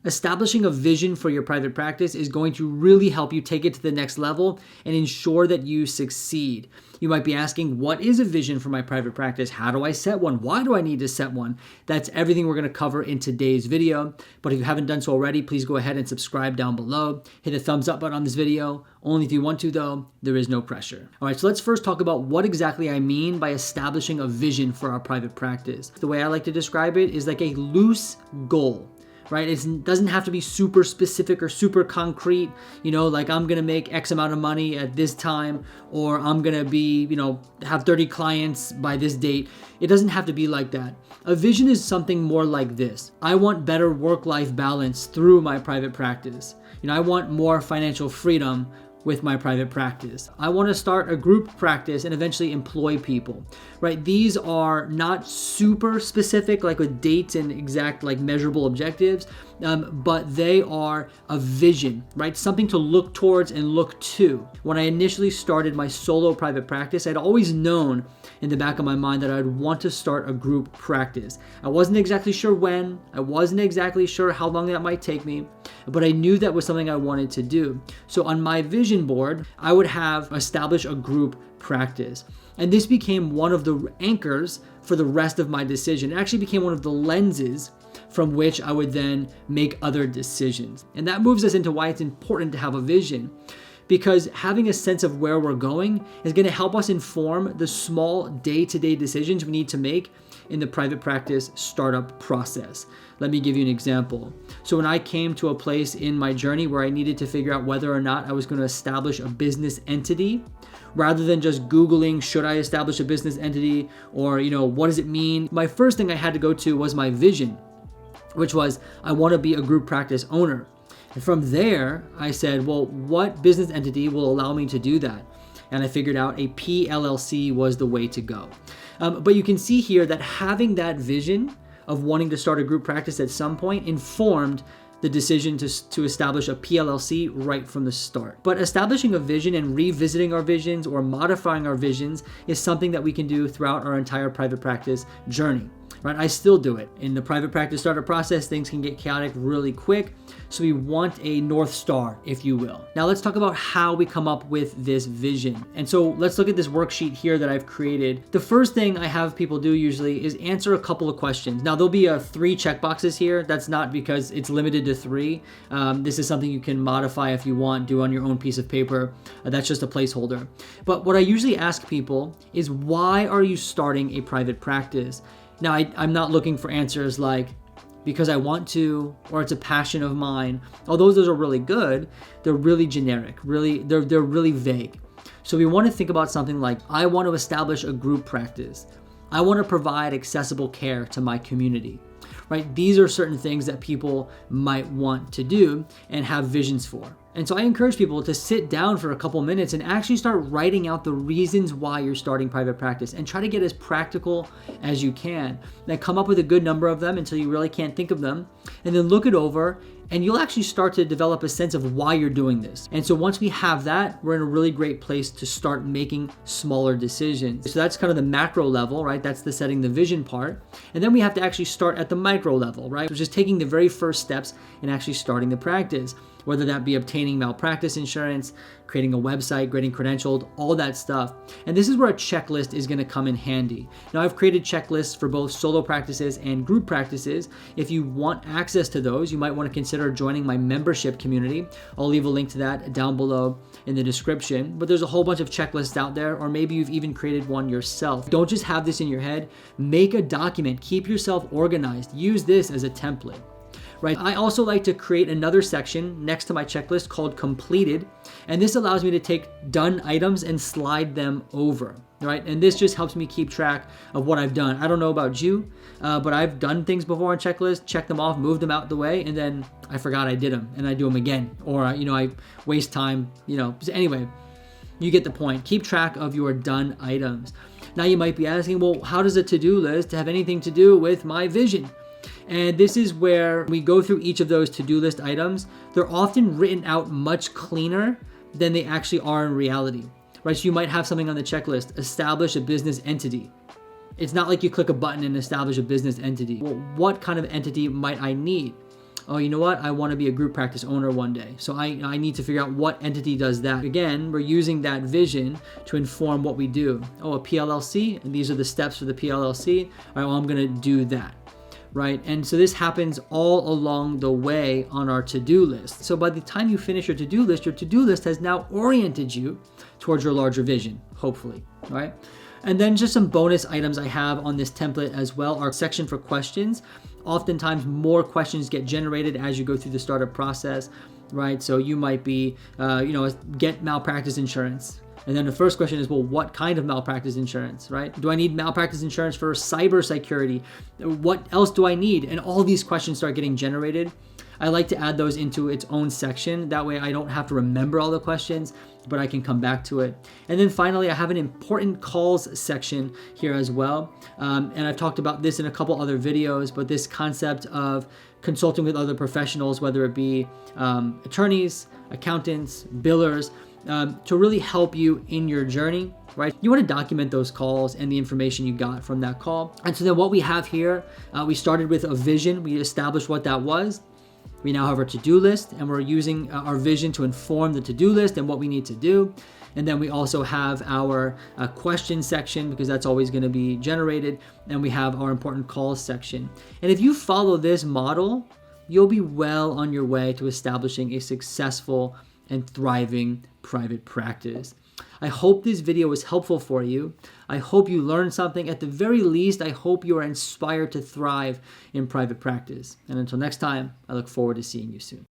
Establishing a vision for your private practice is going to really help you take it to the next level and ensure that you succeed. You might be asking, what is a vision for my private practice? How do I set one? Why do I need to set one? That's everything we're going to cover in today's video. But if you haven't done so already, please go ahead and subscribe down below. Hit the thumbs up button on this video. Only if you want to, though. There is no pressure. All right, so let's first talk about what exactly I mean by establishing a vision for our private practice. The way I like to describe it is like a loose goal. Right? It doesn't have to be super specific or super concrete, like I'm going to make X amount of money at this time, or I'm going to be, have 30 clients by this date. It doesn't have to be like that. A vision is something more like this. I want better work-life balance through my private practice. I want more financial freedom with my private practice. I want to start a group practice and eventually employ people, right? These are not super specific, like with dates and exact, like measurable objectives, but they are a vision, right? Something to look towards and look to. When I initially started my solo private practice, I'd always known in the back of my mind that I'd want to start a group practice. I wasn't exactly sure when, I wasn't exactly sure how long that might take me, but I knew that was something I wanted to do. So on my vision board, I would have established a group practice. And this became one of the anchors for the rest of my decision. It actually became one of the lenses from which I would then make other decisions. And that moves us into why it's important to have a vision. Because having a sense of where we're going is going to help us inform the small day-to-day decisions we need to make in the private practice startup process. Let me give you an example. So when I came to a place in my journey where I needed to figure out whether or not I was going to establish a business entity, rather than just Googling, should I establish a business entity, or what does it mean? My first thing I had to go to was my vision, which was I want to be a group practice owner. And from there, I said, well, what business entity will allow me to do that? And I figured out a PLLC was the way to go. But you can see here that having that vision of wanting to start a group practice at some point informed the decision to establish a PLLC right from the start. But establishing a vision and revisiting our visions or modifying our visions is something that we can do throughout our entire private practice journey. Right? I still do it. In the private practice startup process, things can get chaotic really quick. So we want a North Star, if you will. Now let's talk about how we come up with this vision. And so let's look at this worksheet here that I've created. The first thing I have people do usually is answer a couple of questions. Now there'll be 3 checkboxes here. That's not because it's limited to 3. This is something you can modify if you want, do on your own piece of paper. That's just a placeholder. But what I usually ask people is, why are you starting a private practice? Now, I'm not looking for answers like, because I want to, or it's a passion of mine. Although those are really good, they're really generic, they're really vague. So we want to think about something like, I want to establish a group practice. I want to provide accessible care to my community, right? These are certain things that people might want to do and have visions for. And so I encourage people to sit down for a couple minutes and actually start writing out the reasons why you're starting private practice and try to get as practical as you can. Then come up with a good number of them until you really can't think of them, and then look it over, and you'll actually start to develop a sense of why you're doing this. And so once we have that, we're in a really great place to start making smaller decisions. So that's kind of the macro level, right? That's the setting the vision part. And then we have to actually start at the micro level, right? Which is taking the very first steps in actually starting the practice, whether that be obtaining malpractice insurance, creating a website, getting credentialed, all that stuff. And this is where a checklist is going to come in handy. Now, I've created checklists for both solo practices and group practices. If you want access to those, you might want to consider joining my membership community. I'll leave a link to that down below in the description. But there's a whole bunch of checklists out there, or maybe you've even created one yourself. Don't just have this in your head. Make a document. Keep yourself organized. Use this as a template. Right. I also like to create another section next to my checklist called completed. And this allows me to take done items and slide them over. Right. And this just helps me keep track of what I've done. I don't know about you, but I've done things before on checklists, checked them off, moved them out the way, and then I forgot I did them and I do them again. Or, I waste time, So anyway, you get the point. Keep track of your done items. Now you might be asking, well, how does a to-do list have anything to do with my vision? And this is where we go through each of those to-do list items. They're often written out much cleaner than they actually are in reality, right? So you might have something on the checklist, establish a business entity. It's not like you click a button and establish a business entity. Well, what kind of entity might I need? oh, you know what? I want to be a group practice owner one day. So I need to figure out what entity does that. Again, we're using that vision to inform what we do. Oh, a PLLC, and these are the steps for the PLLC. All right, well, I'm going to do that. Right? And so this happens all along the way on our to-do list. So by the time you finish your to-do list has now oriented you towards your larger vision, hopefully, right? And then just some bonus items I have on this template as well are section for questions. Oftentimes more questions get generated as you go through the startup process, right? So you might be, get malpractice insurance. And then the first question is, well, what kind of malpractice insurance, right? Do I need malpractice insurance for cybersecurity? What else do I need? And all these questions start getting generated. I like to add those into its own section. That way I don't have to remember all the questions, but I can come back to it. And then finally, I have an important calls section here as well. And I've talked about this in a couple other videos, but this concept of consulting with other professionals, whether it be attorneys, accountants, billers, to really help you in your journey, right? You want to document those calls and the information you got from that call. And so then what we have here, we started with a vision. We established what that was. We now have our to-do list, and we're using our vision to inform the to-do list and what we need to do. And then we also have our question section, because that's always going to be generated. And we have our important calls section. And if you follow this model, you'll be well on your way to establishing a successful and thriving private practice. I hope this video was helpful for you. I hope you learned something. At the very least, I hope you are inspired to thrive in private practice. And until next time, I look forward to seeing you soon.